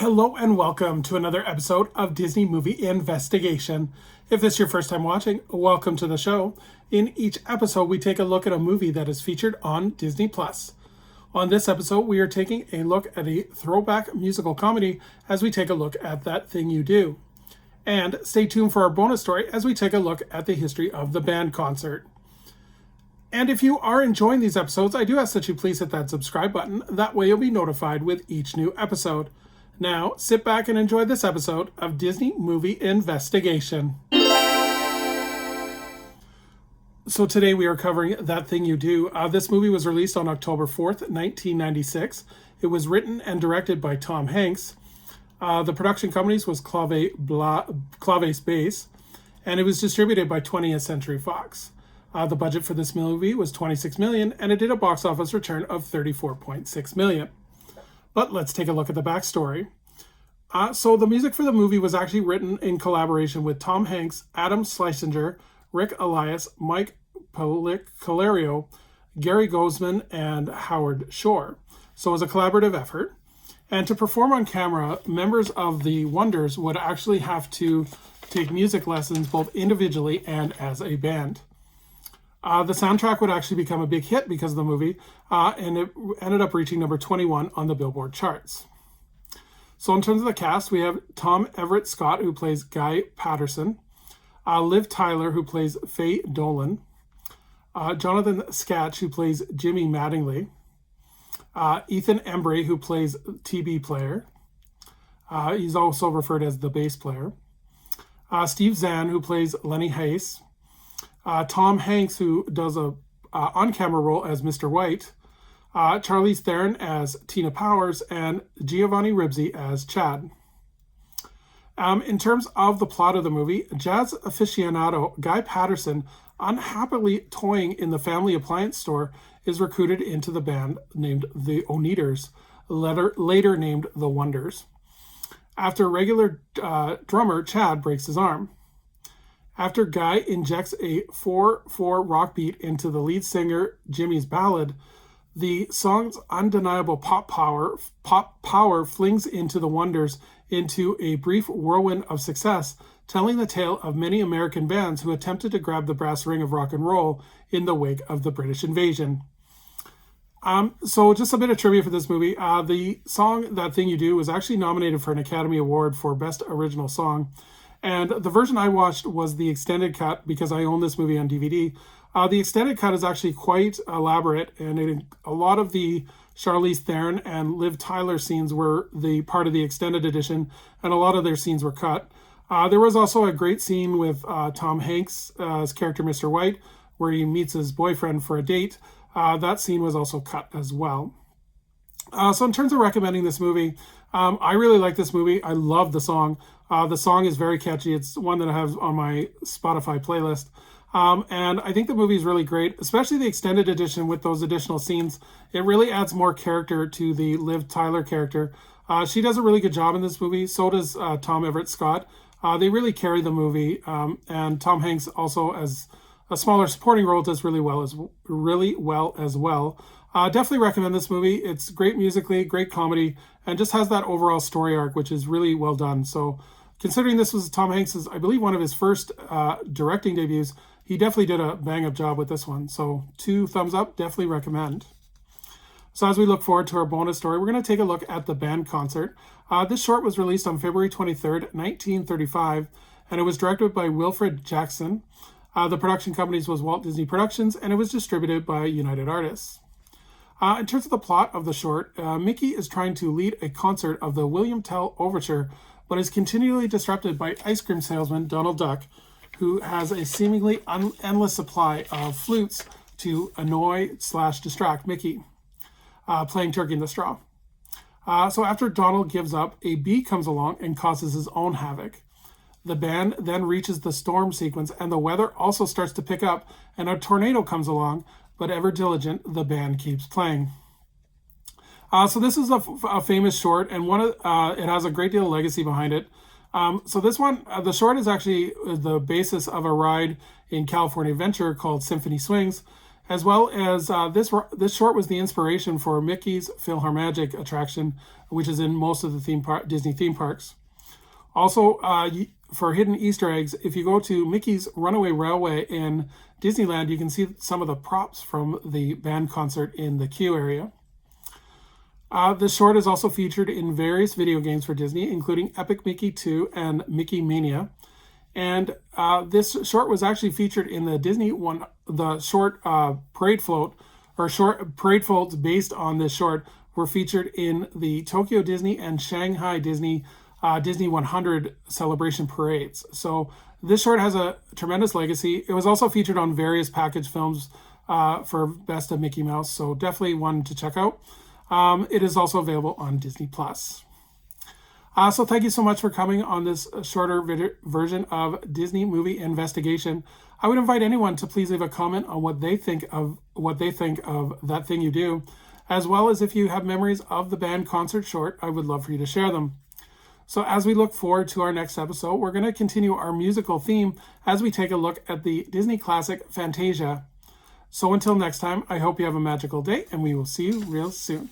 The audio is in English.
Hello and welcome to another episode of Disney Movie Investigation. If this is your first time watching, welcome to the show. In each episode, we take a look at a movie that is featured on Disney+. On this episode, we are taking a look at a throwback musical comedy as we take a look at That Thing You Do. And stay tuned for our bonus story as we take a look at the history of the band concert. And if you are enjoying these episodes, I do ask that you please hit that subscribe button. That way you'll be notified with each new episode. Now, sit back and enjoy this episode of Disney Movie Investigation. So today we are covering That Thing You Do. This movie was released on October 4th, 1996. It was written and directed by Tom Hanks. The production companies was Clave Space, and it was distributed by 20th Century Fox. The budget for this movie was $26 million, and it did a box office return of $34.6 million. But let's take a look at the backstory. So the music for the movie was actually written in collaboration with Tom Hanks, Adam Schlesinger, Rick Elias, Mike Calerio, Gary Gozman, and Howard Shore. So it was a collaborative effort. And to perform on camera, members of the Wonders would actually have to take music lessons both individually and as a band. The soundtrack would actually become a big hit because of the movie, and it ended up reaching number 21 on the Billboard charts. So in terms of the cast, we have Tom Everett Scott, who plays Guy Patterson, Liv Tyler, who plays Faye Dolan, Jonathan Skatch, who plays Jimmy Mattingly, Ethan Embry, who plays TB player. He's also referred as the bass player. Steve Zahn, who plays Lenny Hayes. Tom Hanks, who does a on-camera role as Mr. White, Charlize Theron as Tina Powers, and Giovanni Ribisi as Chad. In terms of the plot of the movie, jazz aficionado Guy Patterson, unhappily toying in the family appliance store, is recruited into the band named the Oneaters, later named the Wonders, after regular drummer Chad breaks his arm. After Guy injects a 4/4 rock beat into the lead singer Jimmy's ballad, the song's undeniable pop power flings into the Wonders into a brief whirlwind of success, telling the tale of many American bands who attempted to grab the brass ring of rock and roll in the wake of the British invasion. So just a bit of trivia for this movie. The song That Thing You Do was actually nominated for an Academy Award for Best Original Song. And the version I watched was the extended cut because I own this movie on DVD. The extended cut is actually quite elaborate, and a lot of the Charlize Theron and Liv Tyler scenes were the part of the extended edition, and a lot of their scenes were cut. There was also a great scene with Tom Hanks' character Mr. White, where he meets his boyfriend for a date. That scene was also cut as well. So in terms of recommending this movie, I really like this movie. I love the song. The song is very catchy. It's one that I have on my Spotify playlist. And I think the movie is really great, especially the extended edition with those additional scenes. It really adds more character to the Liv Tyler character. She does a really good job in this movie. So does Tom Everett Scott. They really carry the movie. And Tom Hanks also, as a smaller supporting role, does really well as well. Definitely recommend this movie. It's great musically, great comedy, and just has that overall story arc, which is really well done. So considering this was Tom Hanks's, I believe, one of his first directing debuts, he definitely did a bang-up job with this one. So 2 thumbs up, definitely recommend. So as we look forward to our bonus story, we're going to take a look at the band concert. This short was released on February 23rd, 1935, and it was directed by Wilfred Jackson. The production companies was Walt Disney Productions, and it was distributed by United Artists. In terms of the plot of the short, Mickey is trying to lead a concert of the William Tell Overture, but is continually disrupted by ice cream salesman Donald Duck, who has a seemingly endless supply of flutes to annoy/distract Mickey, playing Turkey in the Straw. So after Donald gives up, a bee comes along and causes his own havoc. The band then reaches the storm sequence, and the weather also starts to pick up, and a tornado comes along, but ever diligent, the band keeps playing. So this is a famous short, and it has a great deal of legacy behind it. So this one, the short is actually the basis of a ride in California Adventure called Symphony Swings. as well as this short was the inspiration for Mickey's PhilharMagic attraction, which is in most of the Disney theme parks. Also, for hidden Easter eggs, if you go to Mickey's Runaway Railway in Disneyland, you can see some of the props from the band concert in the queue area. This short is also featured in various video games for Disney, including Epic Mickey 2 and Mickey Mania. And this short was actually featured in the Disney one, the short parade float, or short parade floats based on this short were featured in the Tokyo Disney and Shanghai Disney Disney 100 celebration parades. So this short has a tremendous legacy. It was also featured on various package films for Best of Mickey Mouse, so definitely one to check out. It is also available on Disney+. So thank you so much for coming on this shorter version of Disney Movie Investigation. I would invite anyone to please leave a comment on what they think of That Thing You Do, as well as if you have memories of the band concert short. I would love for you to share them. So as we look forward to our next episode, we're going to continue our musical theme as we take a look at the Disney classic Fantasia. So until next time, I hope you have a magical day, and we will see you real soon.